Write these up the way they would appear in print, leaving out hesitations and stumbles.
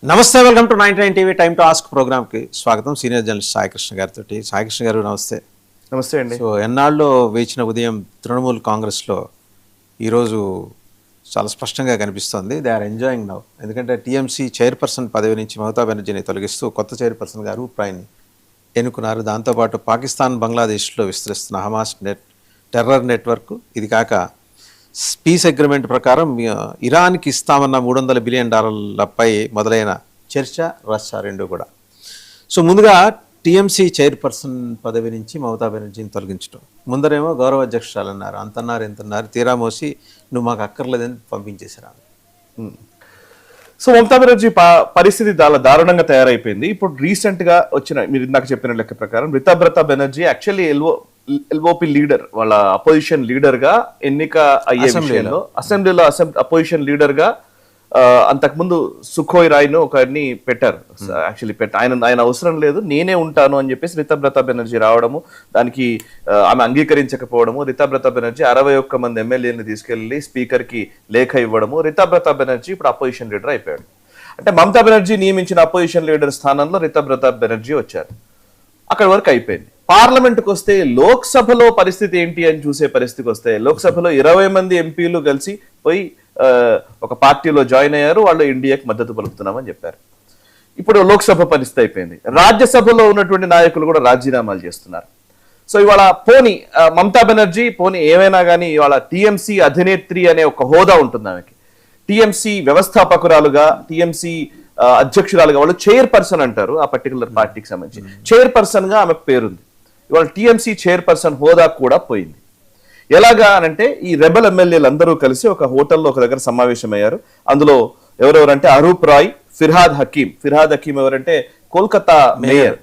నమస్తే, welcome to 99 TV time to ask ప్రోగ్రామ్కి స్వాగతం. సీనియర్ జర్నలిస్ట్ సాయికృష్ణ గారితో. సాయికృష్ణ గారు నమస్తే. నమస్తే అండి. సో ఎన్నాళ్ళు వేచిన ఉదయం తృణమూల్ కాంగ్రెస్లో ఈరోజు చాలా స్పష్టంగా కనిపిస్తోంది. They are enjoying now. ఎందుకంటే టీఎంసీ చైర్పర్సన్ పదవి నుంచి మమతా బెనర్జీని తొలగిస్తూ కొత్త చైర్పర్సన్ గారు రూపాయిని ఎన్నుకున్నారు. దాంతోపాటు పాకిస్తాన్ బంగ్లాదేశ్లో విస్తరిస్తున్న హమాస్ టెర్రర్ నెట్వర్క్, ఇది కాక పీస్ అగ్రిమెంట్ ప్రకారం ఇరాన్కి ఇస్తామన్న $300 బిలియన్ మొదలైన చర్చ, రష్యా రెండు కూడా. సో ముందుగా టీఎంసీ చైర్పర్సన్ పదవి నుంచి మమతా బెనర్జీని తొలగించడం, ముందరేమో గౌరవ అధ్యక్షురాలు అన్నారు, అంతన్నారు ఇంతన్నారు, తీరా మోసి నువ్వు మాకు అక్కర్లేదని పంపించేశారు. సో మమతా బెనర్జీ పరిస్థితి చాలా దారుణంగా తయారైపోయింది. ఇప్పుడు రీసెంట్ గా వచ్చిన మీరు ఇందాక చెప్పిన లెక్క ప్రకారం Ritabrata Banerjee actually LOP leader, వాళ్ళ అపోజిషన్ లీడర్ గా ఎన్నిక అయ్యే విషయంలో అసెంబ్లీలో అపోజిషన్ లీడర్ గా అంతకుముందు సుఖోయ్ రాయ్ ను ఒకరిని పెట్టారు. యాక్చువల్లీ ఆయన అవసరం లేదు, నేనే ఉంటాను అని చెప్పేసి రితబ్రత బెనర్జీ రావడము, దానికి ఆమె అంగీకరించకపోవడము, రితబ్రత బెనర్జీ 61 మంది ఎమ్మెల్యేని తీసుకెళ్లి స్పీకర్ కి లేఖ ఇవ్వడము, రితబ్రత బెనర్జీ ఇప్పుడు అపోజిషన్ లీడర్ అయిపోయాడు. అంటే మమతా బెనర్జీ నియమించిన అపోజిషన్ లీడర్ స్థానంలో రితబ్రత బెనర్జీ వచ్చారు. అక్కడి వరకు అయిపోయింది. పార్లమెంట్కి వస్తే లోక్సభలో పరిస్థితి ఏంటి అని చూసే పరిస్థితికి వస్తే, లోక్సభలో 20 మంది ఎంపీలు కలిసి పోయి ఒక పార్టీలో జాయిన్ అయ్యారు. వాళ్ళు ఇండియాకి మద్దతు పలుకుతున్నామని చెప్పారు. ఇప్పుడు లోక్సభ పరిస్థితి అయిపోయింది. రాజ్యసభలో ఉన్నటువంటి నాయకులు కూడా రాజీనామాలు చేస్తున్నారు. సో ఇవాళ పోనీ మమతా బెనర్జీ ఏమైనా కానీ ఇవాళ టీఎంసీ అధినేత్రి అనే ఒక హోదా ఉంటుంది ఆమెకి. టీఎంసీ వ్యవస్థాపకురాలుగా, టీఎంసీ అధ్యక్షురాలుగా, వాళ్ళు చైర్పర్సన్ అంటారు ఆ పర్టికులర్ పార్టీకి సంబంధించి. చైర్పర్సన్ గా ఆమెకు పేరుంది. ఇవాళ టీఎంసీ చైర్పర్సన్ హోదా కూడా పోయింది. ఎలాగా అనంటే ఈ రెబల్ ఎమ్మెల్యేలు అందరూ కలిసి ఒక హోటల్లో ఒక దగ్గర సమావేశమయ్యారు. అందులో ఎవరెవరంటే అరూప్ రాయ్, ఫిర్హాద్ హకీం ఎవరంటే కోల్కతా మేయర్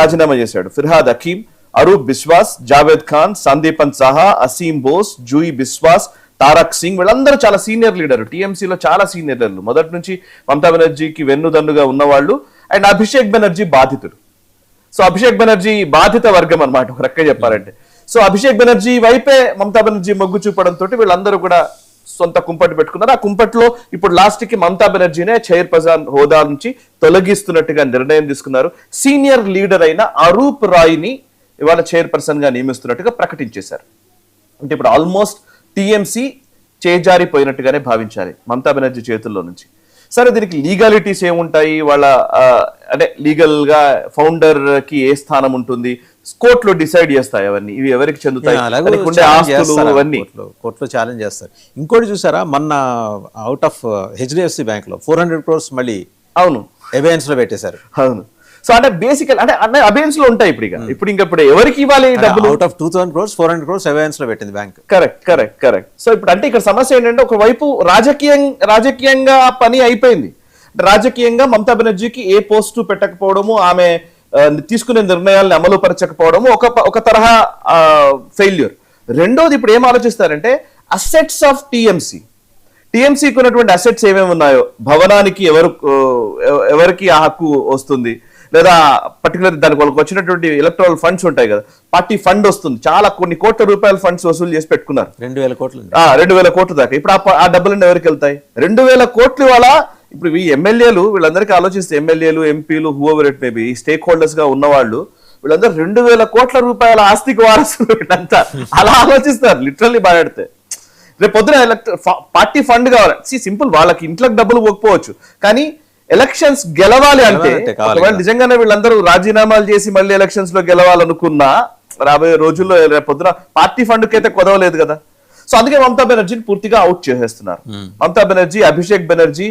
రాజీనామా చేశాడు. ఫిర్హాద్ హకీం, అరూప్ బిస్వాస్, జావేద్ ఖాన్, సందీపన్ సాహా, అసీం బోస్, జూయి బిస్వాస్, తారక్ సింగ్, వీళ్ళందరూ చాలా సీనియర్ లీడర్లు, టీఎంసీలో చాలా సీనియర్ లీడర్లు, మొదటి నుంచి మమతా బెనర్జీకి వెన్నుదన్నుగా ఉన్నవాళ్ళు. అండ్ అభిషేక్ బెనర్జీ బాధితుడు. సో అభిషేక్ బెనర్జీ బాధిత వర్గం అనమాట ఒక రకంగా చెప్పాలంటే. సో అభిషేక్ బెనర్జీ వైపే మమతా బెనర్జీ మొగ్గు చూపడంతో వీళ్ళందరూ కూడా సొంత కుంపటి పెట్టుకున్నారు. ఆ కుంపట్లో ఇప్పుడు లాస్ట్ కి మమతా బెనర్జీనే చైర్పర్సన్ హోదా నుంచి తొలగిస్తున్నట్టుగా నిర్ణయం తీసుకున్నారు. సీనియర్ లీడర్ అయిన అరూప్ రాయ్ ని ఇవాళ చైర్పర్సన్ గా నియమిస్తున్నట్టుగా ప్రకటించేశారు. అంటే ఇప్పుడు ఆల్మోస్ట్ టీఎంసీ చేజారిపోయినట్టుగానే భావించాలి మమతా బెనర్జీ చేతుల్లో నుంచి. సరే, దీనికి లీగాలిటీస్ ఏముంటాయి, వాళ్ళ అంటే లీగల్ గా ఫౌండర్ కి ఏ స్థానం ఉంటుంది, కోర్టులో డిసైడ్ చేస్తాయి అవన్నీ, ఇవి ఎవరికి చెందుతాయి, కోర్టులో ఛాలెంజ్ చేస్తారు. ఇంకోటి చూసారా, మొన్న అవుట్ ఆఫ్ హెచ్డిఎఫ్సి బ్యాంక్ లో 400 crores మళ్ళీ అవును అబేయన్స్ లో పెట్టేశారు. అవును. సో అంటే బేసికల్ అంటే అబేయన్స్ లో ఉంటాయి ఇప్పుడు ఎవరికి ఇవ్వాలి డబ్బులు? అవుట్ ఆఫ్ 2000 crores 400 crores అబేయన్స్ లో పెట్టింది బ్యాంక్. కరెక్ట్. సో ఇప్పుడు అంటే ఇక్కడ సమస్య ఏంటంటే, ఒకవైపు రాజకీయంగా పని అయిపోయింది. రాజకీయంగా మమతా బెనర్జీకి ఏ పోస్టు పెట్టకపోవడము, ఆమె తీసుకునే నిర్ణయాలను అమలు పరచకపోవడము ఒక తరహా ఫెయిల్యూర్. రెండోది, ఇప్పుడు ఏం ఆలోచిస్తారంటే అసెట్స్ ఆఫ్ టీఎంసీకి ఉన్నటువంటి అసెట్స్ ఏమేమి ఉన్నాయో, భవనానికి ఎవరికి ఆ హక్కు వస్తుంది, లేదా పర్టికులర్ దానికి వాళ్ళకి వచ్చినటువంటి ఎలక్ట్రల్ ఫండ్స్ ఉంటాయి కదా, పార్టీ ఫండ్ వస్తుంది, చాలా కొన్ని కోట్ల రూపాయల ఫండ్స్ వసూలు చేసి పెట్టుకున్నారు. 2000 కోట్లు దాకా. ఇప్పుడు ఆ డబ్బులన్నీ ఎవరికి వెళ్తాయి? 2000 కోట్లు వాళ్ళ. ఇప్పుడు ఈ ఎమ్మెల్యేలు వీళ్ళందరికీ ఆలోచిస్తే, ఎమ్మెల్యేలు, ఎంపీలు, whoever it maybe, stake holders గా ఉన్నవాళ్ళు, వీళ్ళందరూ 2000 కోట్ల రూపాయల ఆస్తికి వారసులు. వీళ్ళంతా అలా ఆలోచిస్తారు లిటరల్లీ మాట్లాడితే. రేపు పొద్దున పార్టీ ఫండ్ కావాలి. సింపుల్, వాళ్ళకి ఇంట్లోకి డబ్బులు పోకపోవచ్చు, కానీ ఎలక్షన్స్ గెలవాలి అంటే ఒకవేళ నిజంగానే వీళ్ళందరూ రాజీనామాలు చేసి మళ్ళీ ఎలక్షన్స్ లో గెలవాలనుకున్నా రాబోయే రోజుల్లో రేపు పొద్దున పార్టీ ఫండ్ కి అయితే కుదవలేదు కదా. సో అందుకే మమతా బెనర్జీని పూర్తిగా అవుట్ చేసేస్తున్నారు. మమతా బెనర్జీ, అభిషేక్ బెనర్జీ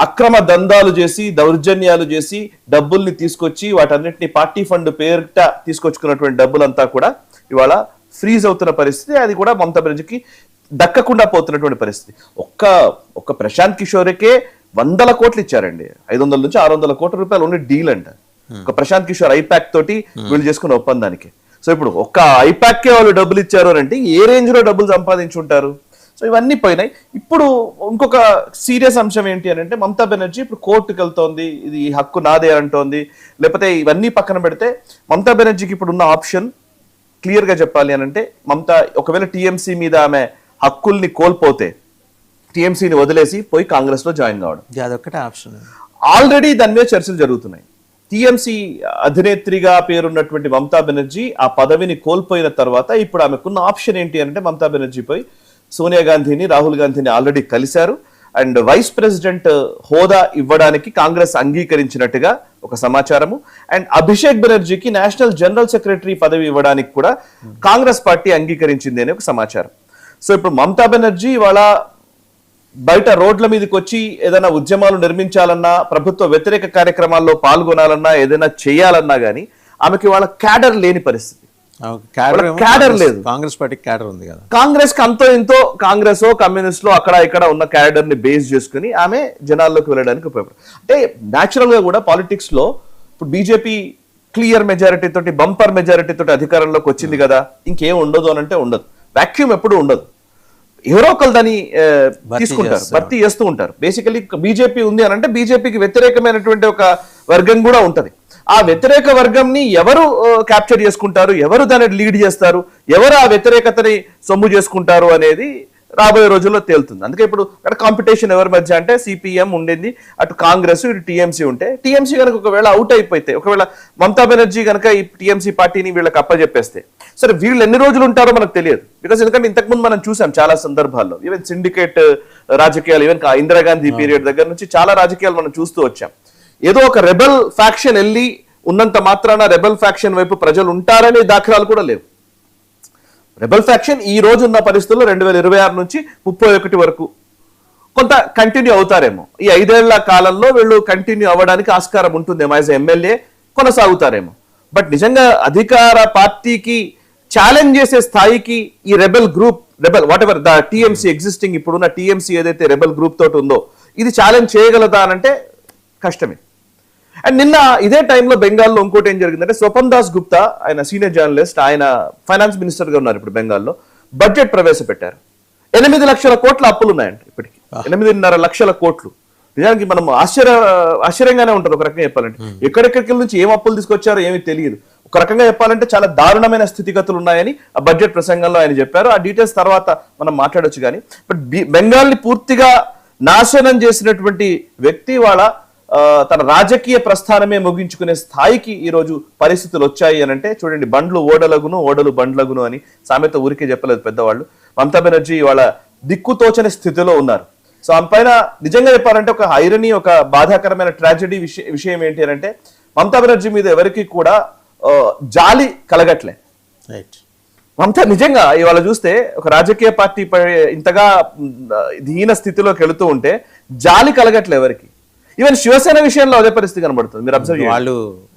అక్రమ దందాలు చేసి, దౌర్జన్యాలు చేసి, డబ్బుల్ని తీసుకొచ్చి వాటన్నిటిని పార్టీ ఫండ్ పేరిట తీసుకొచ్చుకున్నటువంటి డబ్బులంతా కూడా ఇవాళ ఫ్రీజ్ అవుతున్న పరిస్థితి. అది కూడా మమతా బెనర్జీకి దక్కకుండా పోతున్నటువంటి పరిస్థితి. ఒక్క ప్రశాంత్ కిషోర్కే 100 కోట్లు ఇచ్చారండి. 500 నుంచి 600 కోట్ల రూపాయలు ఉన్న డీల్ అంట ఒక ప్రశాంత్ కిషోర్ ఐపాక్ తోటి వీళ్ళు చేసుకున్న ఒప్పందానికి. సో ఇప్పుడు ఒక్క ఐపాక్ కే వాళ్ళు డబ్బులు ఇచ్చారు అంటే ఏ రేంజ్ లో డబ్బులు సంపాదించుంటారు. సో ఇవన్నీ పోయినాయి. ఇప్పుడు ఇంకొక సీరియస్ అంశం ఏంటి అని అంటే, మమతా బెనర్జీ ఇప్పుడు కోర్టుకు వెళ్తోంది, ఇది హక్కు నాదే అంటోంది. లేకపోతే ఇవన్నీ పక్కన పెడితే మమతా బెనర్జీకి ఇప్పుడు ఉన్న ఆప్షన్ క్లియర్ గా చెప్పాలి అని అంటే, మమతా ఒకవేళ టీఎంసీ మీద ఆమె హక్కుల్ని కోల్పోతే టీఎంసీని వదిలేసి పోయి కాంగ్రెస్ లో జాయిన్ కావడం, అదొక్కటే ఆప్షన్. ఆల్రెడీ దాని మీద చర్చలు జరుగుతున్నాయి. టీఎంసీ అధినేత్రిగా పేరున్నటువంటి మమతా బెనర్జీ ఆ పదవిని కోల్పోయిన తర్వాత ఇప్పుడు ఆమెకున్న ఆప్షన్ ఏంటి అంటే మమతా బెనర్జీపై సోనియా గాంధీని, రాహుల్ గాంధీని ఆల్రెడీ కలిశారు. అండ్ వైస్ ప్రెసిడెంట్ హోదా ఇవ్వడానికి కాంగ్రెస్ అంగీకరించినట్టుగా ఒక సమాచారము. అండ్ అభిషేక్ బెనర్జీకి నేషనల్ జనరల్ సెక్రటరీ పదవి ఇవ్వడానికి కూడా కాంగ్రెస్ పార్టీ అంగీకరించింది అనే ఒక సమాచారం. సో ఇప్పుడు మమతా బెనర్జీ వాళ్ళ బయట రోడ్ల మీదకి వచ్చి ఏదైనా ఉద్యమాలు నిర్మించాలన్నా, ప్రభుత్వ వ్యతిరేక కార్యక్రమాల్లో పాల్గొనాలన్నా, ఏదైనా చేయాలన్నా గానీ ఆమెకి వాళ్ళ క్యాడర్ లేని పరిస్థితి. క్యాడర్ లేదు. కాంగ్రెస్ పార్టీకి క్యాడర్ ఉంది కదా. కాంగ్రెస్ కి అంతో ఇంతో కాంగ్రెస్ కమ్యూనిస్ట్ లో అక్కడ ఇక్కడ ఉన్న క్యాడర్ ని బేస్ చేసుకుని ఆమె జనాల్లోకి వెళ్ళడానికి ఉపయోగపడుతుంది. అంటే న్యాచురల్ గా కూడా పాలిటిక్స్ లో ఇప్పుడు బీజేపీ క్లియర్ మెజారిటీ తోటి, బంపర్ మెజారిటీ తోటి అధికారంలోకి వచ్చింది కదా, ఇంకేం ఉండదు అని అంటే ఉండదు. వాక్యూమ్ ఎప్పుడు ఉండదు. ఎవరో ఒకరు దాన్ని తీసుకుంటారు, భర్తీ చేస్తూ ఉంటారు. బేసికలీ బీజేపీ ఉంది అని అంటే బీజేపీకి వ్యతిరేకమైనటువంటి ఒక వర్గం కూడా ఉంటది. ఆ వ్యతిరేక వర్గంని ఎవరు క్యాప్చర్ చేసుకుంటారు, ఎవరు దాన్ని లీడ్ చేస్తారు, ఎవరు ఆ వ్యతిరేకతని సొమ్ము చేసుకుంటారు అనేది రాబోయే రోజుల్లో తేలుతుంది. అందుకే ఇప్పుడు అక్కడ కాంపిటీషన్ ఎవరి మధ్య అంటే సిపిఎం ఉండింది, అటు కాంగ్రెస్, ఇటు టీఎంసీ ఉంటే టీఎంసీ కనుక ఒకవేళ అవుట్ అయిపోతే, ఒకవేళ మమతా బెనర్జీ కనుక ఈ టీఎంసీ పార్టీని వీళ్ళకి అప్పచెప్పేస్తే, సరే వీళ్ళు ఎన్ని రోజులు ఉంటారో మనకు తెలియదు. బికాస్ ఎందుకంటే ఇంతకుముందు మనం చూసాం చాలా సందర్భాల్లో, ఈవెన్ సిండికేట్ రాజకీయాలు, ఈవెన్ ఇందిరాగాంధీ పీరియడ్ దగ్గర నుంచి చాలా రాజకీయాలు మనం చూస్తూ వచ్చాం. ఏదో ఒక రెబెల్ ఫ్యాక్షన్ వెళ్ళి ఉన్నంత మాత్రాన రెబెల్ ఫ్యాక్షన్ వైపు ప్రజలు ఉంటారనే దాఖలాలు కూడా లేవు. రెబెల్ ఫ్యాక్షన్ ఈ రోజు ఉన్న పరిస్థితుల్లో 2026 నుంచి 31 వరకు కొంత కంటిన్యూ అవుతారేమో. ఈ 5 ఏళ్ల కాలంలో వీళ్ళు కంటిన్యూ అవ్వడానికి ఆస్కారం ఉంటుందేమో, యాజ్ ఎమ్మెల్యే కొనసాగుతారేమో. బట్ నిజంగా అధికార పార్టీకి ఛాలెంజ్ చేసే స్థాయికి ఈ rebel what ever the TMC existing, ఇప్పుడున్న టీఎంసీ ఏదైతే రెబెల్ గ్రూప్ తోటి ఉందో, ఇది ఛాలెంజ్ చేయగలదా అనంటే కష్టమే. అండ్ నిన్న ఇదే టైంలో బెంగాల్లో ఇంకోటి ఏం జరిగిందంటే, స్వపన్ దాస్ గుప్తా, ఆయన సీనియర్ జర్నలిస్ట్, ఆయన ఫైనాన్స్ మినిస్టర్ గా ఉన్నారు ఇప్పుడు బెంగాల్లో, బడ్జెట్ ప్రవేశపెట్టారు. 8 లక్షల కోట్ల అప్పులు ఉన్నాయంట ఇప్పటికి, 8.5 లక్షల కోట్లు. నిజానికి మనం ఆశ్చర్యంగానే ఉంటుంది ఒక రకంగా చెప్పాలంటే. ఎక్కడెక్కడికి నుంచి ఏం అప్పులు తీసుకొచ్చారో ఏమీ తెలియదు. ఒక రకంగా చెప్పాలంటే చాలా దారుణమైన స్థితిగతులు ఉన్నాయని ఆ బడ్జెట్ ప్రసంగంలో ఆయన చెప్పారు. ఆ డీటెయిల్స్ తర్వాత మనం మాట్లాడొచ్చు కానీ, బట్ బెంగాల్ని పూర్తిగా నాశనం చేసినటువంటి వ్యక్తి వాళ్ళ తన రాజకీయ ప్రస్థానమే ముగించుకునే స్థాయికి ఈ రోజు పరిస్థితులు వచ్చాయి అని అంటే చూడండి. బండ్లు ఓడలగును, ఓడలు బండ్లగును అని సామెత ఊరికే చెప్పలేదు పెద్దవాళ్ళు. మమతా బెనర్జీ వాళ్ళ దిక్కుతోచని స్థితిలో ఉన్నారు. సో ఆమె పైన నిజంగా చెప్పాలంటే ఒక ఐరనీ, ఒక బాధాకరమైన ట్రాజెడీ విషయం ఏంటి అని అంటే, మమతా బెనర్జీ మీద ఎవరికి కూడా జాలి కలగట్లే. మమతా నిజంగా ఇవాళ చూస్తే ఒక రాజకీయ పార్టీ ఇంతగా దీన స్థితిలోకి వెళుతూ ఉంటే జాలి కలగట్లే ఎవరికి. ఈవెన్ శివసేన విషయంలో అదే పరిస్థితి కనబడుతుంది. మీరు అబ్జర్వ్ చేయండి. వాళ్ళు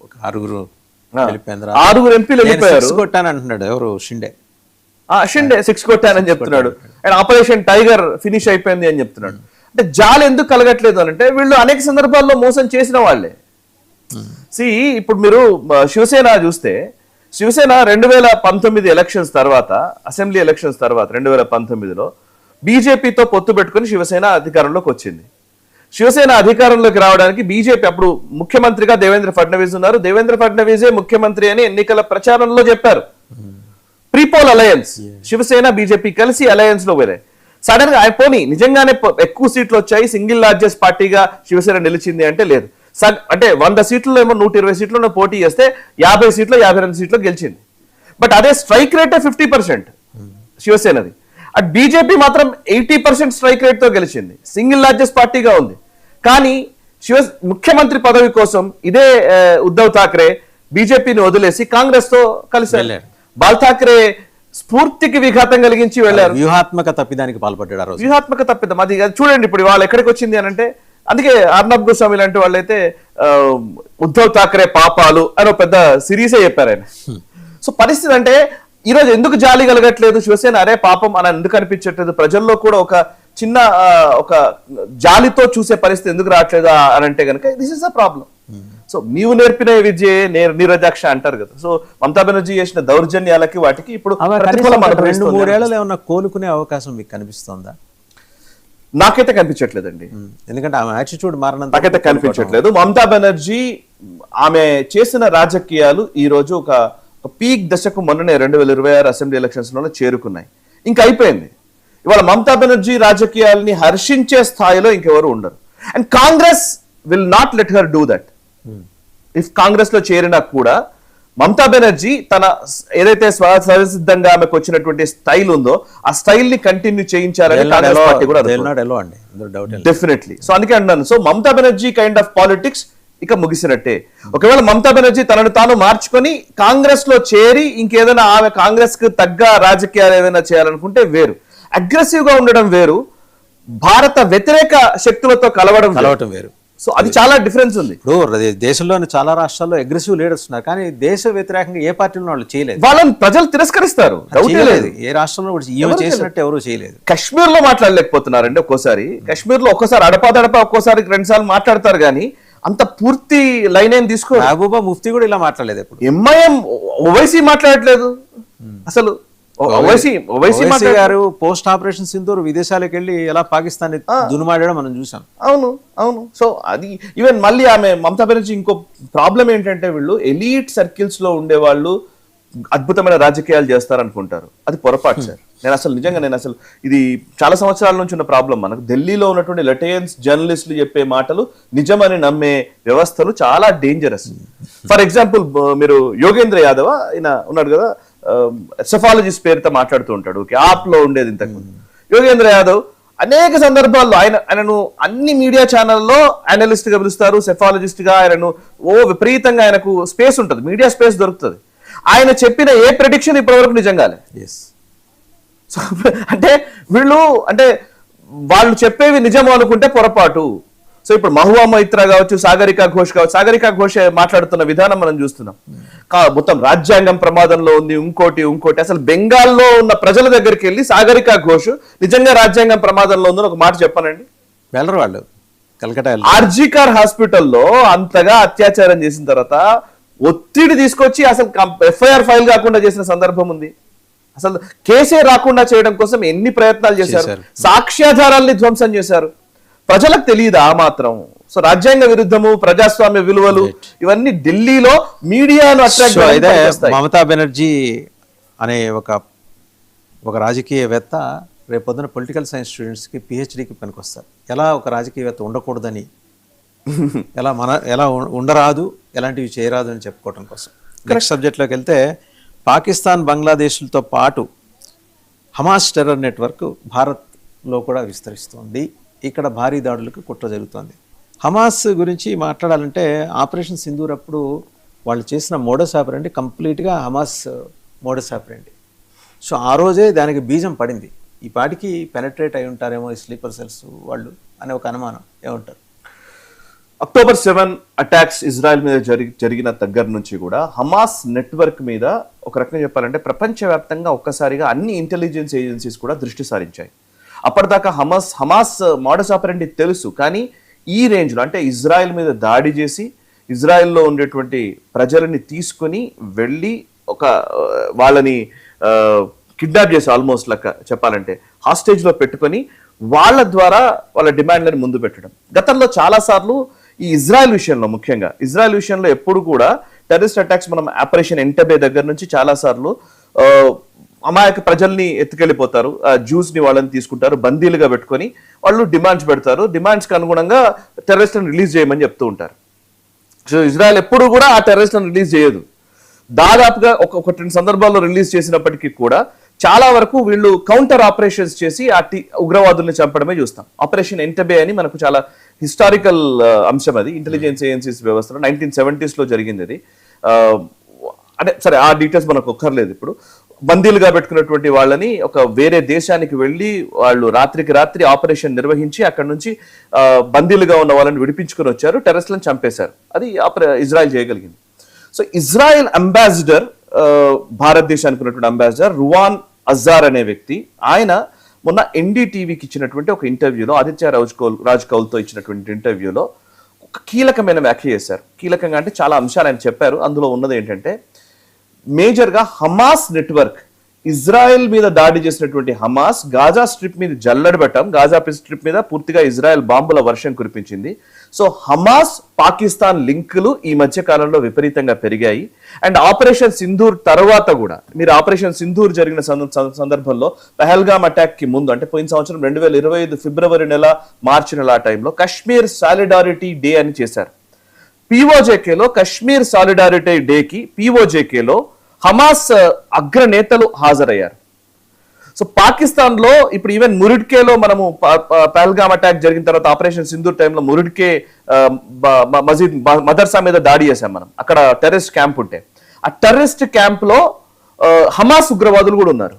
ఒక 6 ఎంపీలు వెళ్ళిపోయారు. కొట్టానంటున్నాడు ఎవరు, షిండే 6 కొట్టానని చెప్తున్నాడు. అండ్ ఆపరేషన్ టైగర్ ఫినిష్ అయిపోయింది అని చెప్తున్నాడు. అంటే జాలి ఎందుకు కలగట్లేదు అంటే వీళ్ళు అనేక సందర్భాల్లో మోసం చేసిన వాళ్ళే. ఇప్పుడు మీరు శివసేన చూస్తే, శివసేన 2019 ఎలక్షన్స్ తర్వాత, అసెంబ్లీ ఎలక్షన్స్ తర్వాత 2019లో బీజేపీతో పొత్తు పెట్టుకుని శివసేన అధికారంలోకి వచ్చింది. శివసేన అధికారంలోకి రావడానికి బీజేపీ, అప్పుడు ముఖ్యమంత్రిగా దేవేంద్ర ఫడ్నవీస్ ఉన్నారు, దేవేంద్ర ఫడ్నవీసే ముఖ్యమంత్రి అని ఎన్నికల ప్రచారంలో చెప్పారు. ప్రీపోల్ అలయన్స్, శివసేన బీజేపీ కలిసి అలయన్స్ లో పోయాయి. సడన్ గా పోనీ నిజంగానే ఎక్కువ సీట్లు వచ్చాయి, సింగిల్ లార్జెస్ట్ పార్టీగా శివసేన నిలిచింది అంటే లేదు. అంటే 100 సీట్లు ఏమో 120 సీట్లలో పోటీ చేస్తే 50 సీట్లు 52 సీట్లు గెలిచింది. బట్ అదే స్ట్రైక్ రేటే 50% శివసేనది. అట్ బీజేపీ మాత్రం 80% స్ట్రైక్ రేట్ తో గెలిచింది, సింగిల్ లార్జెస్ట్ పార్టీగా ఉంది. కానీ ముఖ్యమంత్రి పదవి కోసం ఇదే ఉద్ధవ్ ఠాక్రే బీజేపీని వదిలేసి కాంగ్రెస్ తో కలిసి బాల్ ఠాక్రే స్ఫూర్తికి విఘాతం కలిగించి వెళ్లారు. వ్యూహాత్మక తప్పిదానికి పాల్పడ్డారు. వ్యూహాత్మక తప్పిదం అది చూడండి. ఇప్పుడు వాళ్ళు ఎక్కడికి వచ్చింది అని అంటే, అందుకే అర్నబ్ గోస్వామి లాంటి వాళ్ళైతే ఉద్ధవ్ ఠాక్రే పాపాలు అని ఒక పెద్ద సిరీసే చెప్పారు ఆయన. సో పరిస్థితి అంటే ఈరోజు ఎందుకు జాలి కలగట్లేదు శివసేన, అరే పాపం అని ఎందుకు అనిపించట్లేదు, ప్రజల్లో కూడా ఒక చిన్న ఒక జాలితో చూసే పరిస్థితి ఎందుకు రావట్లేదు అని అంటే కనుక this is a problem. So నీవు నేర్పిన విద్య నీరజాక్ష అంటారు కదా. సో మమతా బెనర్జీ చేసిన దౌర్జన్యాలకి వాటికి ఇప్పుడు 2-3 ఏళ్లలో ఏమన్నా కోలుకునే అవకాశం మీకు కనిపిస్తుందా? నాకైతే కనిపించట్లేదండి. ఎందుకంటే ఆమె యాటిట్యూడ్ మారినంత నాకైతే కనిపించట్లేదు. మమతా బెనర్జీ ఆమె చేసిన రాజకీయాలు ఈ రోజు ఒక పీక్ దశకు మొన్ననే 2026 అసెంబ్లీ ఎలక్షన్స్ లోనే చేరుకున్నాయి. ఇంకా అయిపోయింది. ఇవాళ మమతా బెనర్జీ రాజకీయాలని హర్షించే స్థాయిలో ఇంకెవరు ఉండరు. And Congress will not let her do that. If Congress లో చేరినా కూడా మమతా బెనర్జీ తన ఏదైతే స్వసిద్ధంగా ఆమెకు వచ్చినటువంటి స్టైల్ ఉందో ఆ స్టైల్ ని కంటిన్యూ చేయించాలని కాంగ్రెస్ పార్టీ కూడా డెఫినెట్లీ. సో అందుకే అన్నాను, so Mamata Banerjee kind of politics ఇక ముగిసినట్టే. ఒకవేళ మమతా బెనర్జీ తనను తాను మార్చుకొని కాంగ్రెస్ లో చేరి ఇంకేదైనా ఆమె కాంగ్రెస్ కు తగ్గ రాజకీయాలు ఏదైనా చేయాలనుకుంటే వేరు. అగ్రెసివ్ గా ఉండడం వేరు, భారత వ్యతిరేక శక్తులతో కలవడం వేరు. సో అది చాలా డిఫరెన్స్ ఉంది. ఇప్పుడు దేశంలోని చాలా రాష్ట్రాల్లో అగ్రెసివ్ లీడర్స్ ఉన్నారు, కానీ దేశ వ్యతిరేకంగా ఏ పార్టీలో వాళ్ళు చేయలేదు. వాళ్ళని ప్రజలు తిరస్కరిస్తారు, డౌటే లేదు. ఏ రాష్ట్రంలో ఈమె చేసినట్టు ఎవరు చేయలేదు. కశ్మీర్ లో మాట్లాడలేకపోతున్నారండి. ఒక్కోసారి కశ్మీర్ లో ఒక్కోసారి అడపాదడపా ఒక్కోసారి 2 సార్లు మాట్లాడతారు, కానీ అంత పూర్తి లైన్ ఏం తీసుకో. మహబూబా ముఫ్తీ కూడా ఇలా మాట్లాడలేదు. ఎప్పుడు ఎంఐఎం ఓవైసీ మాట్లాడలేదు అసలు. ఓవైసీ గారు పోస్ట్ ఆపరేషన్ సింధూర్ విదేశాలకు వెళ్ళి ఎలా పాకిస్తాన్ దునుమాడడం మనం చూసాం. అవును. సో అది ఈవెన్ మళ్ళీ ఆమె మమతా బెనర్జీ ఇంకో ప్రాబ్లం ఏంటంటే, వీళ్ళు ఎలీట్ సర్కిల్స్ లో ఉండే వాళ్ళు అద్భుతమైన రాజకీయాలు చేస్తారనుకుంటారు. అది పొరపాటు సార్. నేను అసలు ఇది చాలా సంవత్సరాల నుంచి ఉన్న ప్రాబ్లం. మనకు ఢిల్లీలో ఉన్నటువంటి లెటయన్స్ జర్నలిస్టులు చెప్పే మాటలు నిజమని నమ్మే వ్యవస్థలు చాలా డేంజరస్. ఫర్ ఎగ్జాంపుల్ మీరు యోగేంద్ర యాదవ్ ఆయన ఉన్నాడు కదా, సెఫాలజిస్ట్ పేరుతో మాట్లాడుతూ ఉంటాడు. యాప్ లో ఉండేది ఇంతకు. యోగేంద్ర యాదవ్ అనేక సందర్భాల్లో ఆయనను అన్ని మీడియా ఛానల్లో అనలిస్ట్ గా పిలుస్తారు, సెఫాలజిస్ట్ గా. ఆయనను విపరీతంగా ఆయనకు స్పేస్ ఉంటుంది, మీడియా స్పేస్ దొరుకుతుంది. ఆయన చెప్పిన ఏ ప్రెడిక్షన్ ఇప్పటివరకు నిజంగానే. అంటే వాళ్ళు చెప్పేవి నిజము అనుకుంటే పొరపాటు. సో ఇప్పుడు మహువా మైత్రా కావచ్చు, సాగరికా ఘోష్ కావచ్చు. సాగరికా ఘోష్ మాట్లాడుతున్న విధానం మనం చూస్తున్నాం. మొత్తం రాజ్యాంగం ప్రమాదంలో ఉంది, ఇంకోటి. అసలు బెంగాల్లో ఉన్న ప్రజల దగ్గరికి వెళ్ళి సాగరికా ఘోష్ నిజంగా రాజ్యాంగం ప్రమాదంలో ఉందని ఒక మాట చెప్పానండి. వెళ్ళరు వాళ్ళు. కలకటా ఆర్జీకార్ హాస్పిటల్లో అంతగా అత్యాచారం చేసిన తర్వాత ఒత్తిడి తీసుకొచ్చి అసలు ఎఫ్ఐఆర్ ఫైల్ కాకుండా చేసిన సందర్భం ఉంది. అసలు కేసే రాకుండా చేయడం కోసం ఎన్ని ప్రయత్నాలు చేశారు. సాక్ష్యాధారాల్ని ధ్వంసం చేశారు. ప్రజలకు తెలియదు ఆ మాత్రం. సో రాజ్యాంగ విరుద్ధము, ప్రజాస్వామ్య విలువలు ఇవన్నీ ఢిల్లీలో మీడియాను అట్రాక్ట్. మమతా బెనర్జీ అనే ఒక రాజకీయవేత్త రేపొద్దున పొలిటికల్ సైన్స్ స్టూడెంట్స్కి పిహెచ్డికి పనికొస్తారు. ఎలా ఒక రాజకీయవేత్త ఉండకూడదని, ఎలా ఉండరాదు, ఎలాంటివి చేయరాదు అని చెప్పుకోవడం కోసం. నెక్స్ట్ సబ్జెక్ట్లోకి వెళ్తే, పాకిస్తాన్ బంగ్లాదేశ్లతో పాటు హమాస్ టెర్రర్ నెట్వర్క్ భారత్లో కూడా విస్తరిస్తోంది. ఇక్కడ భారీ దాడులకు కుట్ర జరుగుతోంది. హమాస్ గురించి మాట్లాడాలంటే ఆపరేషన్ సింధూర్ అప్పుడు వాళ్ళు చేసిన మోడస్ ఆపరెండి కంప్లీట్గా హమాస్ మోడస్ ఆపరెండి. సో ఆ రోజే దానికి బీజం పడింది. ఈ పాటికి పెనట్రేట్ అయి ఉంటారేమో ఈ స్లీపర్ సెల్స్ వాళ్ళు అనే ఒక అనుమానం. ఏమంటారు? అక్టోబర్ 7 అటాక్స్ ఇజ్రాయెల్ మీద జరిగిన దగ్గర నుంచి కూడా హమాస్ నెట్వర్క్ మీద ఒక రకంగా చెప్పాలంటే ప్రపంచవ్యాప్తంగా ఒక్కసారిగా అన్ని ఇంటెలిజెన్స్ ఏజెన్సీస్ కూడా దృష్టి సారించాయి. అప్పటిదాకా హమాస్ మోడస్ ఆపరెండి తెలుసు, కానీ ఈ రేంజ్లో అంటే ఇజ్రాయెల్ మీద దాడి చేసి ఇజ్రాయెల్లో ఉండేటువంటి ప్రజలని తీసుకొని వెళ్ళి వాళ్ళని కిడ్నాప్ చేసి ఆల్మోస్ట్ లెక్క చెప్పాలంటే హాస్టేజ్లో పెట్టుకొని వాళ్ళ ద్వారా వాళ్ళ డిమాండ్లను ముందు పెట్టడం. గతంలో చాలాసార్లు ఈ ఇజ్రాయెల్ విషయంలో, ముఖ్యంగా ఇజ్రాయెల్ విషయంలో ఎప్పుడు కూడా టెర్రరిస్ట్ అటాక్స్ మనం ఆపరేషన్ ఎంటబే దగ్గర నుంచి చాలాసార్లు అమాయక ప్రజల్ని ఎత్తుకెళ్ళిపోతారు, జ్యూస్ ని వాళ్ళని తీసుకుంటారు, బందీలుగా పెట్టుకొని వాళ్ళు డిమాండ్స్ పెడతారు. డిమాండ్స్కి అనుగుణంగా టెర్రరిస్ట్లను రిలీజ్ చేయమని చెప్తూ ఉంటారు. సో ఇజ్రాయెల్ ఎప్పుడు కూడా ఆ టెర్రరిస్ట్లను రిలీజ్ చేయదు. దాదాపుగా ఒక 2 సందర్భాల్లో రిలీజ్ చేసినప్పటికీ కూడా చాలా వరకు వీళ్ళు కౌంటర్ ఆపరేషన్స్ చేసి ఆ ఉగ్రవాదుల్ని చంపడమే చూస్తాం. ఆపరేషన్ ఎంటబే అని మనకు చాలా హిస్టారికల్ అంశం. అది ఇంటెలిజెన్స్ ఏజెన్సీస్ వ్యవస్థలో 1970s లో జరిగింది. అది అంటే సరే ఆ డీటెయిల్స్ మనకు ఒక్కర్లేదు. ఇప్పుడు బందీలుగా పెట్టుకున్నటువంటి వాళ్ళని ఒక వేరే దేశానికి వెళ్ళి వాళ్ళు రాత్రికి రాత్రి ఆపరేషన్ నిర్వహించి అక్కడ నుంచి బందీలుగా ఉన్న వాళ్ళని విడిపించుకొని వచ్చారు, టెర్రరిస్ట్లను చంపేశారు. అది ఇజ్రాయెల్ చేయగలిగింది. సో ఇజ్రాయెల్ అంబాసిడర్, భారతదేశానికి ఉన్నటువంటి అంబాసిడర్ రువాన్ అజార్ అనే వ్యక్తి, ఆయన మొన్న ఎన్డీటీవీకి ఇచ్చినటువంటి ఒక ఇంటర్వ్యూలో, ఆదిత్య రాజ్ కౌల్తో ఇచ్చినటువంటి ఇంటర్వ్యూలో ఒక కీలకమైన వ్యాఖ్య చేశారు. కీలకంగా అంటే చాలా అంశాలు ఆయన చెప్పారు. అందులో ఉన్నది ఏంటంటే మేజర్గా హమాస్ నెట్వర్క్ ఇజ్రాయెల్ మీద దాడి చేసినటువంటి హమాస్ గాజా స్ట్రిప్ మీద జల్లడబెట్టం, గాజా స్ట్రిప్ మీద పూర్తిగా ఇజ్రాయెల్ బాంబుల వర్షం కురిపించింది. సో హమాస్ పాకిస్తాన్ లింకులు ఈ మధ్య కాలంలో విపరీతంగా పెరిగాయి. అండ్ ఆపరేషన్ సింధూర్ తర్వాత కూడా మీరు ఆపరేషన్ సింధూర్ జరిగిన సందర్భంలో పహల్గామ్ అటాక్ కి ముందు అంటే పోయిన సంవత్సరం 2025 ఫిబ్రవరి నెల మార్చి నెల ఆ టైంలో కశ్మీర్ సాలిడారిటీ డే అని చేశారు. పిఓజేకేలో కశ్మీర్ సాలిడారిటీ డేకి పిఓజేకేలో హమాస్ అగ్రనేతలు హాజరయ్యారు. సో పాకిస్తాన్ లో ఇప్పుడు ఈవెన్ మురిడ్కేలో మనము పహల్గామ్ అటాక్ జరిగిన తర్వాత ఆపరేషన్ సింధూర్ టైంలో మురిడ్కే మసీద్ మదర్సా మీద దాడి చేశాం మనం. అక్కడ టెర్రరిస్ట్ క్యాంప్ ఉంటే ఆ టెర్రరిస్ట్ క్యాంప్ లో హమాస్ ఉగ్రవాదులు కూడా ఉన్నారు.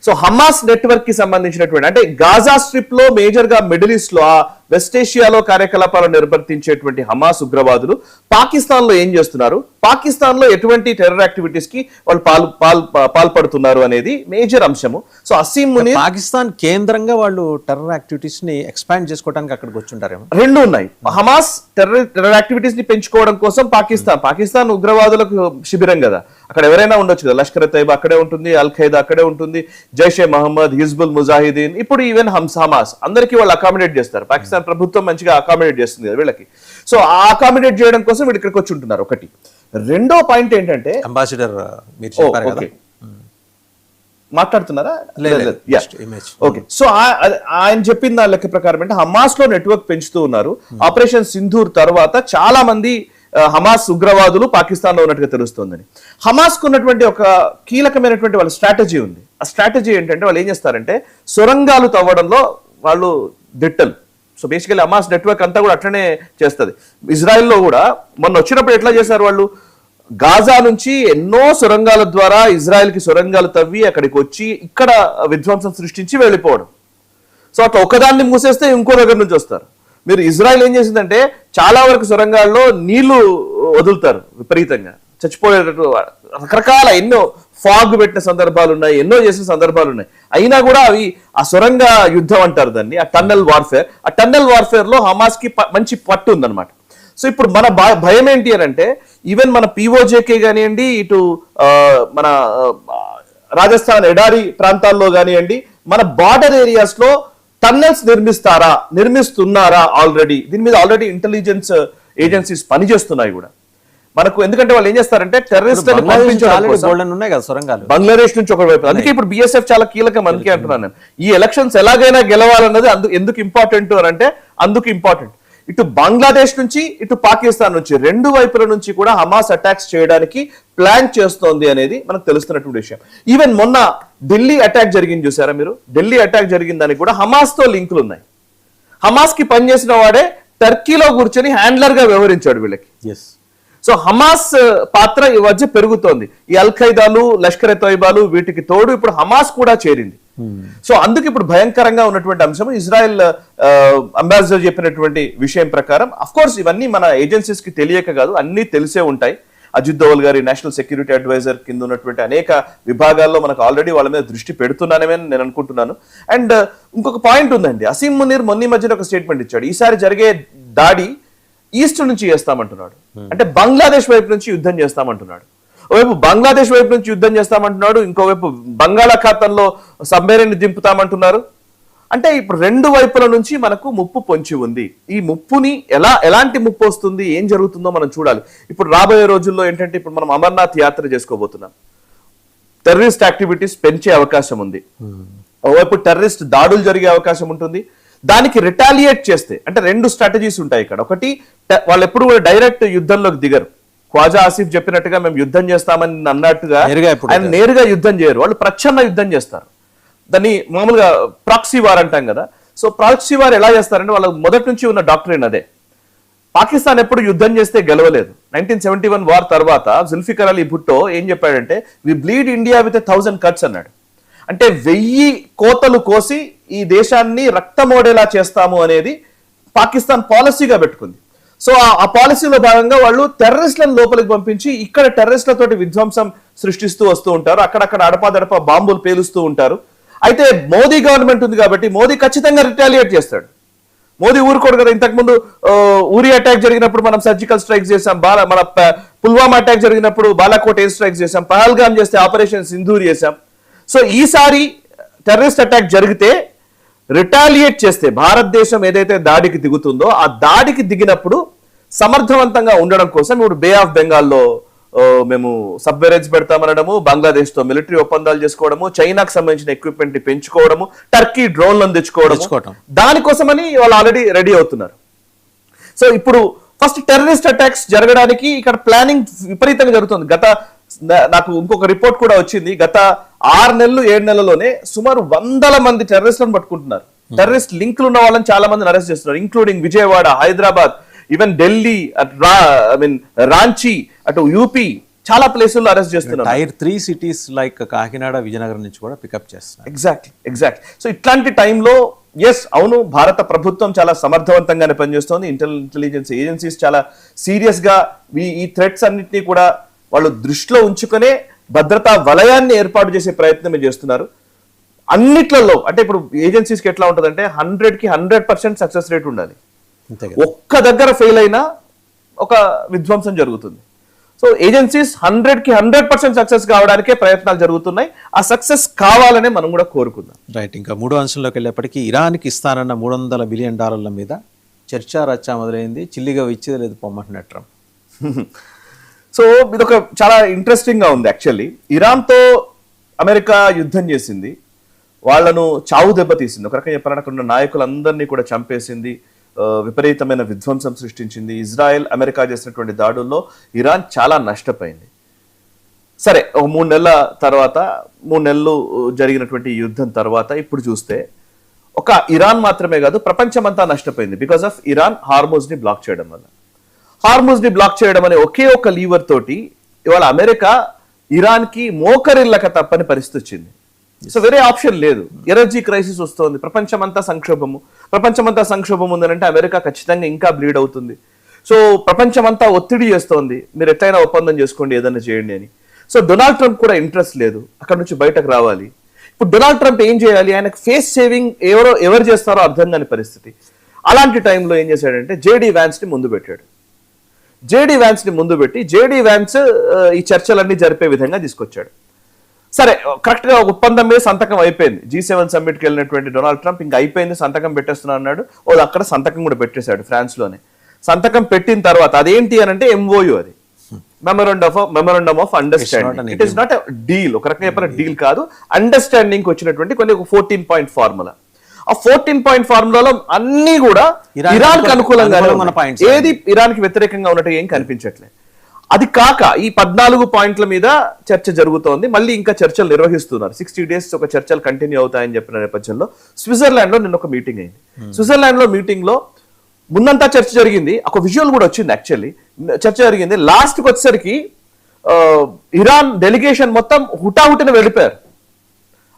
సో హమాస్ నెట్వర్క్ కి సంబంధించినటువంటి అంటే గాజా స్ట్రిప్ లో మేజర్ గా మిడిల్ ఈస్ట్ లో వెస్ట్ ఏషియాలో కార్యకలాపాలు నిర్వర్తించేటువంటి హమాస్ ఉగ్రవాదులు పాకిస్తాన్ లో ఏం చేస్తున్నారు, పాకిస్తాన్ లో ఎటువంటి టెర్రర్ యాక్టివిటీస్ కి వాళ్ళు పాల్పడుతున్నారు అనేది మేజర్ అంశము. సో అసీం మునీర్ పాకిస్తాన్ కేంద్రంగా వాళ్ళు టెర్రర్ యాక్టివిటీస్ ని ఎక్స్పాండ్ చేసుకోవడానికి అక్కడికి వచ్చుంటారేమో. రెండు ఉన్నాయి. హమాస్ టెర్రర్ యాక్టివిటీస్ ని పెంచుకోవడం కోసం పాకిస్తాన్ ఉగ్రవాదులకు శిబిరం కదా, అక్కడ ఎవరైనా ఉండొచ్చు కదా. లష్కర్ తైబా అక్కడే ఉంటుంది, అల్ ఖైదా అక్కడే ఉంటుంది, జైషే మహమ్మద్, హిజ్బుల్ ముజాహిదీన్, ఇప్పుడు ఈవెన్ హమాస్ అందరికీ వాళ్ళు అకామిడేట్ చేస్తారు. పాకిస్తాన్ ప్రభుత్వం మంచిగా అకామిడేట్ చేస్తుంది కదా వీళ్ళకి. సో ఆ అకామిడేట్ చేయడం కోసం వీళ్ళు ఇక్కడికి వచ్చి ఉంటున్నారు. ఒకటి. రెండో పాయింట్ ఏంటంటే అంబాసిడర్ మీరు చెప్పారు కదా, మాట్లాడుతున్నారా? ఓకే. సో ఆయన చెప్పిన దాని లెక్క ప్రకారం అంటే హమాస్ లో నెట్వర్క్ పెంచుతూ ఉన్నారు. ఆపరేషన్ సింధూర్ తర్వాత చాలా మంది హమాస్ ఉగ్రవాదులు పాకిస్తాన్ లో ఉన్నట్టుగా తెలుస్తోందని. హమాస్ కు ఉన్నటువంటి ఒక కీలకమైనటువంటి వాళ్ళ స్ట్రాటజీ ఉంది. ఆ స్ట్రాటజీ ఏంటంటే వాళ్ళు ఏం చేస్తారంటే సొరంగాలు తవ్వడంలో వాళ్ళు దిట్టలు. సో బేసికలీ హమాస్ నెట్వర్క్ అంతా కూడా అట్లనే చేస్తుంది. ఇజ్రాయెల్లో కూడా మొన్న వచ్చినప్పుడు ఎట్లా చేశారు వాళ్ళు, గాజా నుంచి ఎన్నో సొరంగాల ద్వారా ఇజ్రాయెల్కి సొరంగాలు తవ్వి అక్కడికి వచ్చి ఇక్కడ విధ్వంసం సృష్టించి వెళ్ళిపోవడం. సో అట్లా ఒకదాన్ని మూసేస్తే ఇంకో దగ్గర నుంచి వస్తారు. మీరు ఇజ్రాయెల్ ఏం చేసిందంటే చాలా వరకు సొరంగాల్లో నీళ్లు వదులుతారు విపరీతంగా, చచ్చిపోయేటట్టు రకరకాల ఎన్నో ఫాగ్ పెట్టిన సందర్భాలు ఉన్నాయి, ఎన్నో చేసిన సందర్భాలు ఉన్నాయి. అయినా కూడా అవి ఆ సొరంగ యుద్ధం అంటారు దాన్ని, ఆ టన్నల్ వార్ఫేర్. ఆ టన్నల్ వార్ఫేర్ లో హమాస్ కి మంచి పట్టు ఉందన్నమాట. సో ఇప్పుడు మన భయం ఏంటి అని అంటే ఈవెన్ మన పిఓజేకే కానివ్వండి, ఇటు మన రాజస్థాన్ ఎడారి ప్రాంతాల్లో కానివ్వండి, మన బార్డర్ ఏరియాస్ లో టన్నల్స్ నిర్మిస్తున్నారా ఆల్రెడీ? దీని మీద ఆల్రెడీ ఇంటెలిజెన్స్ ఏజెన్సీస్ పనిచేస్తున్నాయి కూడా మనకు. ఎందుకంటే వాళ్ళు ఏం చేస్తారంటే టెర్రరిస్ట్ ఉన్నాయి కదా సొరంగాలు బంగ్లాదేశ్ నుంచి ఒకవైపు. అందుకే ఇప్పుడు బిఎస్ఎఫ్ చాలా కీలకం. అందుకే అంటున్నాను నేను ఈ ఎలక్షన్స్ ఎలాగైనా గెలవాలన్నది ఎందుకు ఇంపార్టెంట్ అని అంటే అందుకు ఇంపార్టెంట్. ఇటు బంగ్లాదేశ్ నుంచి ఇటు పాకిస్తాన్ నుంచి రెండు వైపుల నుంచి కూడా హమాస్ అటాక్స్ చేయడానికి ప్లాన్ చేస్తోంది అనేది మనకు తెలుస్తున్నటువంటి విషయం. ఈవెన్ మొన్న ఢిల్లీ అటాక్ జరిగింది చూసారా మీరు, ఢిల్లీ అటాక్ జరిగిన దానికి కూడా హమాస్ తో లింకులు ఉన్నాయి. హమాస్ కి పనిచేసిన వాడే టర్కీలో కూర్చొని హ్యాండ్లర్ గా వ్యవహరించాడు వీళ్ళకి. సో హమాస్ పాత్ర ఈ మధ్య పెరుగుతోంది. ఈ అల్ ఖైదాలు, లష్కర్ తోయిబాలు వీటికి తోడు ఇప్పుడు హమాస్ కూడా చేరింది. సో అందుకు ఇప్పుడు భయంకరంగా ఉన్నటువంటి అంశం ఇజ్రాయెల్ అంబాసిడర్ చెప్పినటువంటి విషయం ప్రకారం. అఫ్ కోర్స్ ఇవన్నీ మన ఏజెన్సీస్ కి తెలియక కాదు, అన్ని తెలిసే ఉంటాయి. అజిత్ దోవల్ గారి నేషనల్ సెక్యూరిటీ అడ్వైజర్ కింద ఉన్నటువంటి అనేక విభాగాల్లో మనకు ఆల్రెడీ వాళ్ళ మీద దృష్టి పెడుతున్నానని నేను అనుకుంటున్నాను. అండ్ ఇంకొక పాయింట్ ఉందండి, అసీం మునీర్ మొన్న మధ్యన ఒక స్టేట్మెంట్ ఇచ్చాడు. ఈసారి జరిగే దాడి ఈస్ట్ నుంచి చేస్తామంటున్నాడు, అంటే బంగ్లాదేశ్ వైపు నుంచి యుద్ధం చేస్తామంటున్నాడు. ఓవైపు బంగ్లాదేశ్ వైపు నుంచి యుద్ధం చేస్తామంటున్నాడు, ఇంకోవైపు బంగాళాఖాతంలో సబ్మెరైన్ దింపుతామంటున్నారు. అంటే ఇప్పుడు రెండు వైపుల నుంచి మనకు ముప్పు పొంచి ఉంది. ఈ ముప్పుని ఎలాంటి ముప్పు వస్తుంది, ఏం జరుగుతుందో మనం చూడాలి. ఇప్పుడు రాబోయే రోజుల్లో ఏంటంటే ఇప్పుడు మనం అమర్నాథ్ యాత్ర చేసుకోబోతున్నాం. టెర్రరిస్ట్ యాక్టివిటీస్ పెంచే అవకాశం ఉంది. ఓవైపు టెర్రరిస్ట్ దాడులు జరిగే అవకాశం ఉంటుంది. దానికి రిటాలియేట్ చేస్తే అంటే రెండు స్ట్రాటజీస్ ఉంటాయి ఇక్కడ. ఒకటి, వాళ్ళు ఎప్పుడు కూడా డైరెక్ట్ యుద్ధంలోకి దిగరు. ఖ్వాజా ఆసిఫ్ చెప్పినట్టుగా మేము యుద్ధం చేస్తామని అన్నట్టుగా ఆయన నేరుగా యుద్ధం చేయరు, వాళ్ళు ప్రచ్ఛన్న యుద్ధం చేస్తారు. దాన్ని మామూలుగా ప్రాక్సీ వార్ అంటాం కదా. సో ప్రాక్సీ వార్ ఎలా చేస్తారంటే వాళ్ళ మొదటి నుంచి ఉన్న డాక్టరీన్ అదే. పాకిస్తాన్ ఎప్పుడు యుద్ధం చేస్తే గెలవలేదు. 1971 వార్ తర్వాత జుల్ఫికర్ అలీ భుట్టో ఏం చెప్పాడంటే వి బ్లీడ్ ఇండియా విత్ 1000 కట్స్ అన్నాడు. అంటే 1000 కోతలు కోసి ఈ దేశాన్ని రక్తమోడేలా చేస్తాము అనేది పాకిస్తాన్ పాలసీగా పెట్టుకుంది. సో ఆ పాలసీలో భాగంగా వాళ్ళు టెర్రరిస్టులను లోపలికి పంపించి ఇక్కడ టెర్రరిస్టులతోటి విధ్వంసం సృష్టిస్తూ వస్తూ ఉంటారు. అక్కడక్కడ అడపాదడప బాంబులు పేలుస్తూ ఉంటారు. అయితే మోదీ గవర్నమెంట్ ఉంది కాబట్టి మోదీ ఖచ్చితంగా రిటాలియేట్ చేస్తాడు. మోదీ ఊరుకోడు కదా. ఇంతకుముందు ఊరి అటాక్ జరిగినప్పుడు మనం సర్జికల్ స్ట్రైక్స్ చేసాం, మన పుల్వామా అటాక్ జరిగినప్పుడు బాలాకోట్ ఎయిర్ స్ట్రైక్స్ చేసాం, పహల్గామ్ చేస్తే ఆపరేషన్ సింధూర్ చేసాం. సో ఈసారి టెర్రరిస్ట్ అటాక్ జరిగితే రిటాలియేట్ చేస్తే భారతదేశం ఏదైతే దాడికి దిగుతుందో ఆ దాడికి దిగినప్పుడు సమర్థవంతంగా ఉండడం కోసం ఇప్పుడు బే ఆఫ్ బెంగాల్లో మేము సబ్మెరైన్స్ పెడతామనడము, బంగ్లాదేశ్ తో మిలిటరీ ఒప్పందాలు చేసుకోవడము, చైనాకు సంబంధించిన ఎక్విప్మెంట్ ని పెంచుకోవడము, టర్కీ డ్రోన్లను తెచ్చుకోవడం, దానికోసమని వాళ్ళు ఆల్రెడీ రెడీ అవుతున్నారు. సో ఇప్పుడు ఫస్ట్ టెర్రరిస్ట్ అటాక్స్ జరగడానికి ఇక్కడ ప్లానింగ్ విపరీతంగా జరుగుతుంది. నాకు ఇంకొక రిపోర్ట్ కూడా వచ్చింది, గత 6 నెలలు 7 నెలల్లోనే సుమారు 100 మంది టెర్రరిస్టులను పట్టుకుంటున్నారు. టెర్రరిస్ట్ లింకులు ఉన్న వాళ్ళని చాలా మందిని అరెస్ట్ చేస్తున్నారు, ఇంక్లూడింగ్ విజయవాడ, హైదరాబాద్, ఈవెన్ ఢిల్లీ, రాంచీ, అటు యూపీ, చాలా ప్లేసుల్లో అరెస్ట్ చేస్తున్నారు. Tier 3 cities like Kakinada, Vizianagaram నుంచి కూడా పికప్ చేస్తున్నారు. ఎగ్జాక్ట్. సో ఇట్లాంటి టైంలో ఎస్ అవును, భారత ప్రభుత్వం చాలా సమర్థవంతంగానే పనిచేస్తోంది. ఇంటెలిజెన్స్ ఏజెన్సీస్ చాలా సీరియస్ గా ఈ థ్రెట్స్ అన్నింటినీ కూడా వాళ్ళు దృష్టిలో ఉంచుకునే భద్రతా వలయాన్ని ఏర్పాటు చేసే ప్రయత్నమే చేస్తున్నారు. అన్నిట్లలో అంటే ఇప్పుడు ఏజెన్సీస్కి ఎట్లా ఉంటుందంటే 100కి 100% సక్సెస్ రేట్ ఉండాలి. ఒక్క దగ్గర ఫెయిల్ అయినా ఒక విధ్వంసం జరుగుతుంది. సో ఏజెన్సీస్ 100కి 100% సక్సెస్ కావడానికే ప్రయత్నాలు జరుగుతున్నాయి. ఆ సక్సెస్ కావాలనే మనం కూడా కోరుకుందాం. రైట్. ఇంకా 3వ అంశంలోకి వెళ్ళేప్పటికీ ఇరాన్కి ఇస్తానన్న $300 బిలియన్ మీద చర్చా రచ్చ మొదలైంది. చిల్లిగా ఇచ్చేది లేదు పొమ్మంటున్నారు ట్రంప్. సో ఇదొక చాలా ఇంట్రెస్టింగ్ గా ఉంది. యాక్చువల్లీ ఇరాన్తో అమెరికా యుద్ధం చేసింది, వాళ్లను చావు దెబ్బతీసింది. ఒక రకంగా చెప్పాలంటే అక్కడ ఉన్న నాయకులందరినీ కూడా చంపేసింది, విపరీతమైన విధ్వంసం సృష్టించింది. ఇజ్రాయెల్ అమెరికా చేసినటువంటి దాడుల్లో ఇరాన్ చాలా నష్టపోయింది. సరే, ఒక 3 నెలల తర్వాత, 3 నెలలు జరిగినటువంటి యుద్ధం తర్వాత ఇప్పుడు చూస్తే ఒక ఇరాన్ మాత్రమే కాదు, ప్రపంచమంతా నష్టపోయింది. బికాస్ ఆఫ్ ఇరాన్ హార్మోజ్ ని బ్లాక్ చేయడం వల్ల. హార్మోజ్ ని బ్లాక్ చేయడం అనే ఒకే ఒక లీవర్ తోటి ఇవాళ అమెరికా ఇరాన్ కి మోకరిల్లక తప్పని పరిస్థితి వచ్చింది. సో వేరే ఆప్షన్ లేదు. ఎనర్జీ క్రైసిస్ వస్తోంది, ప్రపంచమంతా సంక్షోభం ఉందనంటే అమెరికా ఖచ్చితంగా ఇంకా బ్లీడ్ అవుతుంది. సో ప్రపంచమంతా ఒత్తిడి చేస్తోంది, మీరు ఎట్లయినా ఒప్పందం చేసుకోండి, ఏదైనా చేయండి అని. సో డొనాల్డ్ ట్రంప్ కూడా ఇంట్రెస్ట్ లేదు, అక్కడ నుంచి బయటకు రావాలి. ఇప్పుడు డొనాల్డ్ ట్రంప్ ఏం చేయాలి, ఆయనకు ఫేస్ సేవింగ్ ఎవరు చేస్తారో అర్థం కాని పరిస్థితి. అలాంటి టైంలో ఏం చేశాడంటే జేడీ వ్యాన్స్ ని ముందు పెట్టాడు. జేడీ వ్యాన్స్ ఈ చర్చలన్నీ జరిపే విధంగా తీసుకొచ్చాడు. సరే, కరెక్ట్ గా ఒప్పందం మీద సంతకం అయిపోయింది. G7 సమ్మిట్కి వెళ్ళినటువంటి డొనాల్డ్ ట్రంప్ ఇంకా అయిపోయింది, సంతకం పెట్టేస్తున్నా అన్నాడు. అక్కడ సంతకం కూడా పెట్టేశాడు ఫ్రాన్స్ లోనే. సంతకం పెట్టిన తర్వాత అదేంటి అని అంటే MOU, అది memorandum of understanding. It is not a deal, ఒక రకంగా చెప్పిన డీల్ కాదు, అండర్స్టాండింగ్ వచ్చినటువంటి కొన్ని 14 పాయింట్ ఫార్ములా. ఆ 14 పాయింట్ ఫార్ములాలో అన్ని కూడా ఇరాన్ కి అనుకూలంగానే, ఏది ఇరాన్ కి వ్యతిరేకంగా ఉన్నట్టు ఏం కనిపించట్లేదు. అది కాక ఈ 14 పాయింట్ల మీద చర్చ జరుగుతోంది. మళ్ళీ ఇంకా చర్చలు నిర్వహిస్తున్నారు. 60 days ఒక చర్చలు కంటిన్యూ అవుతాయని చెప్పిన నేపథ్యంలో స్విట్జర్లాండ్ లో నిన్న ఒక మీటింగ్ అయింది. స్విట్జర్లాండ్ లో మీటింగ్ లో ముందంతా చర్చ జరిగింది, ఒక విజువల్ కూడా వచ్చింది. యాక్చువల్లీ చర్చ జరిగింది, లాస్ట్ కి వచ్చేసరికి ఇరాన్ డెలిగేషన్ మొత్తం హుటాహుటిన వెళ్ళిపోయారు.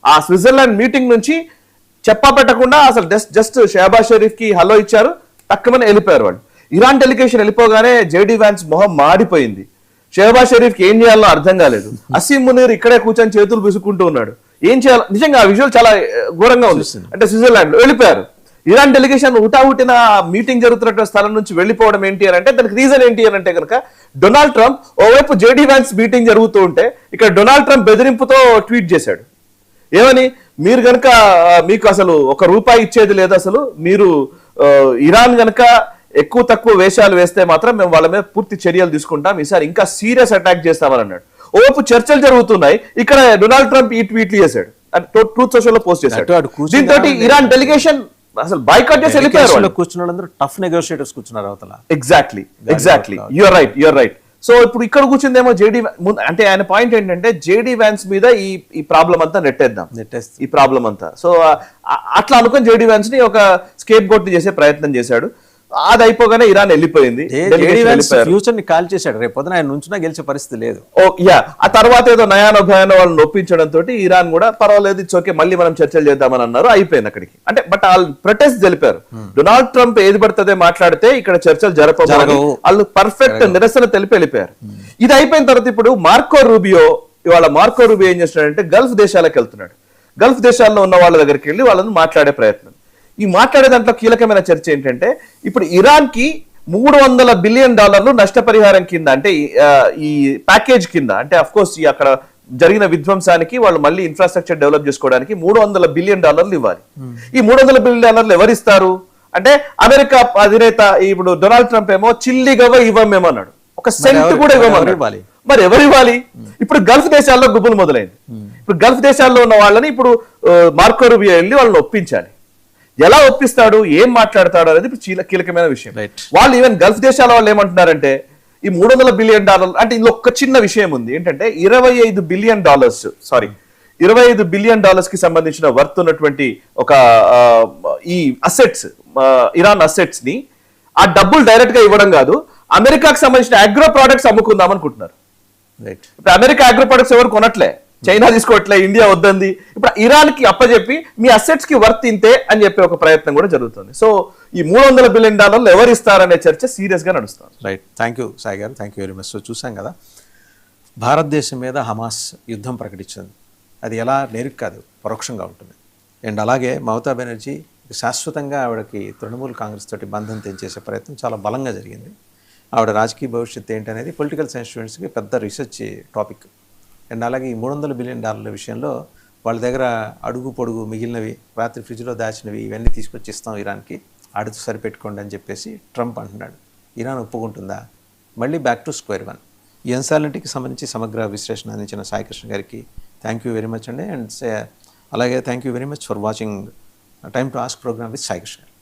ఆ స్విట్జర్లాండ్ మీటింగ్ నుంచి చెప్పా పెట్టకుండా అసలు జస్ట్ షహబాజ్ షరీఫ్ కి హలో ఇచ్చారు, తక్కువని వెళ్ళిపోయారు వాళ్ళు. ఇరాన్ డెలిగేషన్ వెళ్ళిపోగానే జేడీ వ్యాన్స్ మొహం మాడిపోయింది. షహబాజ్ షరీఫ్ కి ఏం చేయాలో అర్థం కాలేదు. అసీం మునీర్ ఇక్కడే కూర్చొని చేతులు విసుకుంటూ ఉన్నాడు. ఏం చేయాలి, నిజంగా ఆ విజువల్ చాలా ఘోరంగా ఉంది. అంటే స్విట్జర్లాండ్ లో వెళ్ళిపోయారు. ఇరాన్ డెలిగేషన్ హుటాహుటిన మీటింగ్ జరుగుతున్నటువంటి స్థలం నుంచి వెళ్ళిపోవడం ఏంటి అని అంటే దానికి రీజన్ ఏంటి అని అంటే కనుక డొనాల్డ్ ట్రంప్ ఓవైపు జేడీ వ్యాన్స్ మీటింగ్ జరుగుతూ ఉంటే ఇక్కడ డొనాల్డ్ ట్రంప్ బెదిరింపుతో ట్వీట్ చేశాడు. ఏమని, మీరు గనక మీకు అసలు ₹1 ఇచ్చేది లేదు, అసలు మీరు ఇరాన్ గనక ఎక్కువ తక్కువ వేషాలు వేస్తే మాత్రం మేము వాళ్ళ మీద పూర్తి చర్యలు తీసుకుంటాం, ఈసారి ఇంకా సీరియస్ అటాక్ చేస్తామని అన్నాడు. ఓవైపు చర్చలు జరుగుతున్నాయి, ఇక్కడ డొనాల్డ్ ట్రంప్ ఈ ట్వీట్లు చేశాడు, ట్రూత్ సోషల్ లో పోస్ట్ చేశాడు. దీంతో ఇరాన్ డెలిగేషన్ అసలు బాయ్కాట్ చేసి వెళ్ళిపోయారు. కూర్చున్న వాళ్ళందరూ టఫ్ నెగోషియేటర్స్ కూర్చున్నారు అవతల. Exactly you're right. సో ఇప్పుడు ఇక్కడ కూర్చుందేమో జేడీ, అంటే ఆయన పాయింట్ ఏంటంటే జేడీ వ్యాన్స్ మీద ఈ ప్రాబ్లం అంతా నెట్టేద్దాం, ఈ ప్రాబ్లం అంతా. సో అట్లా అనుకుని జేడీ వ్యాన్స్ ని ఒక స్కేప్ గోట్ చేసే ప్రయత్నం చేశాడు. అది అయిపోగానే ఇరాన్ వెళ్ళిపోయింది, ఫ్యూచర్ ని కాల్ చేశాడు. రేపు పొద్దున ఆయన నుంచినా గెలిచే పరిస్థితి లేదు. ఆ తర్వాత ఏదో నయానో భయానో వాళ్ళని ఒప్పించడంతో ఇరాన్ కూడా పర్వాలేదు, ఇట్స్ ఓకే, మళ్ళీ మనం చర్చలు చేద్దామని అన్నారు. అయిపోయింది అక్కడికి. అంటే బట్ వాళ్ళు ప్రొటెస్ట్ తెలిపారు. డొనాల్డ్ ట్రంప్ ఏది పడుతుందే మాట్లాడితే ఇక్కడ చర్చలు జరపబోవు, వాళ్ళు పర్ఫెక్ట్ నిరసన తెలిపి వెళ్ళిపోయారు. ఇది అయిపోయిన తర్వాత ఇప్పుడు మార్కో రూబియో ఏం చేస్తున్నాడంటే గల్ఫ్ దేశాలకు వెళ్తున్నాడు. గల్ఫ్ దేశాల్లో ఉన్న వాళ్ళ దగ్గరికి వెళ్ళి వాళ్ళని మాట్లాడే ప్రయత్నం. ఈ మాట్లాడే దాంట్లో కీలకమైన చర్చ ఏంటంటే ఇప్పుడు ఇరాన్ కి $300 బిలియన్ నష్టపరిహారం కింద అంటే ఈ ప్యాకేజ్ కింద అంటే అఫ్ కోర్స్ ఈ అక్కడ జరిగిన విధ్వంసానికి వాళ్ళు మళ్ళీ ఇన్ఫ్రాస్ట్రక్చర్ డెవలప్ చేసుకోవడానికి $300 బిలియన్ ఇవ్వాలి. ఈ $300 బిలియన్ ఎవరిస్తారు అంటే అమెరికా అధినేత ఇప్పుడు డొనాల్డ్ ట్రంప్ ఏమో చిల్లిగవ ఇవ్వమేమన్నాడు, ఒక సెంట్ కూడా ఇవ్వమన్నాడు. మరి ఎవరు ఇవ్వాలి? ఇప్పుడు గల్ఫ్ దేశాల్లో గుబులు మొదలైంది. ఇప్పుడు గల్ఫ్ దేశాల్లో ఉన్న వాళ్ళని ఇప్పుడు మార్కో రూబియో వెళ్ళి వాళ్ళని ఒప్పించాలి. ఎలా ఒప్పిస్తాడు, ఏం మాట్లాడతాడు అనేది ఇప్పుడు కీలకమైన విషయం. వాళ్ళు ఈవెన్ గల్ఫ్ దేశాల వాళ్ళు ఏమంటున్నారంటే ఈ $300 బిలియన్ అంటే ఇందులో ఒక చిన్న విషయం ఉంది ఏంటంటే $25 బిలియన్ కి సంబంధించిన వర్త్ ఉన్నటువంటి ఒక ఈ అసెట్స్ ఇరాన్ అసెట్స్ ని ఆ డబ్బులు డైరెక్ట్ గా ఇవ్వడం కాదు, అమెరికాకి సంబంధించిన అగ్రో ప్రొడక్ట్స్ అమ్ముకుందాం అనుకుంటున్నారు. ఇప్పుడు అమెరికా అగ్రో ప్రొడక్ట్స్ ఎవరు కొనట్లే, చైనా తీసుకోవట్లే, ఇండియా వద్దంది. ఇప్పుడు ఇరాన్ కి అప్పచెప్పి మీ అసెట్స్ కి వర్త్ ఇంతే అని చెప్పే ఒక ప్రయత్నం కూడా జరుగుతుంది. సో ఈ $300 బిలియన్ ఎవరు ఇస్తారనే చర్చ సీరియస్ గా నడుస్తుంది. రైట్, థ్యాంక్ యూ సాయి గారు, thank you very much. So చూసాం కదా, భారతదేశం మీద హమాస్ యుద్ధం ప్రకటించింది. అది ఎలా నేరుగా కాదు, పరోక్షంగా ఉంటుంది. అండ్ అలాగే మమతా బెనర్జీ శాశ్వతంగా ఆవిడకి తృణమూల్ కాంగ్రెస్ తోటి బంధం తెంచేసే ప్రయత్నం చాలా బలంగా జరిగింది. ఆవిడ రాజకీయ భవిష్యత్తు ఏంటనేది పొలిటికల్ సైన్స్ స్టూడెంట్స్కి పెద్ద రీసెర్చ్ టాపిక్. అండ్ అలాగే ఈ $300 బిలియన్ విషయంలో వాళ్ళ దగ్గర అడుగు పొడుగు మిగిలినవి, రాత్రి ఫ్రిడ్జ్లో దాచినవి, ఇవన్నీ తీసుకొచ్చి ఇస్తాం ఇరాన్కి, ఆడితో సరిపెట్టుకోండి అని చెప్పేసి ట్రంప్ అంటున్నాడు. ఇరాన్ ఒప్పుకుంటుందా? మళ్ళీ బ్యాక్ టు స్క్వేర్ వన్. ఈ అంశాలన్నింటికి సంబంధించి సమగ్ర విశ్లేషణ అందించిన సాయికృష్ణ గారికి థ్యాంక్ యూ వెరీ మచ్ అండి. అండ్ అలాగే thank you very much for watching time to ask programme with Saikrishna గారు.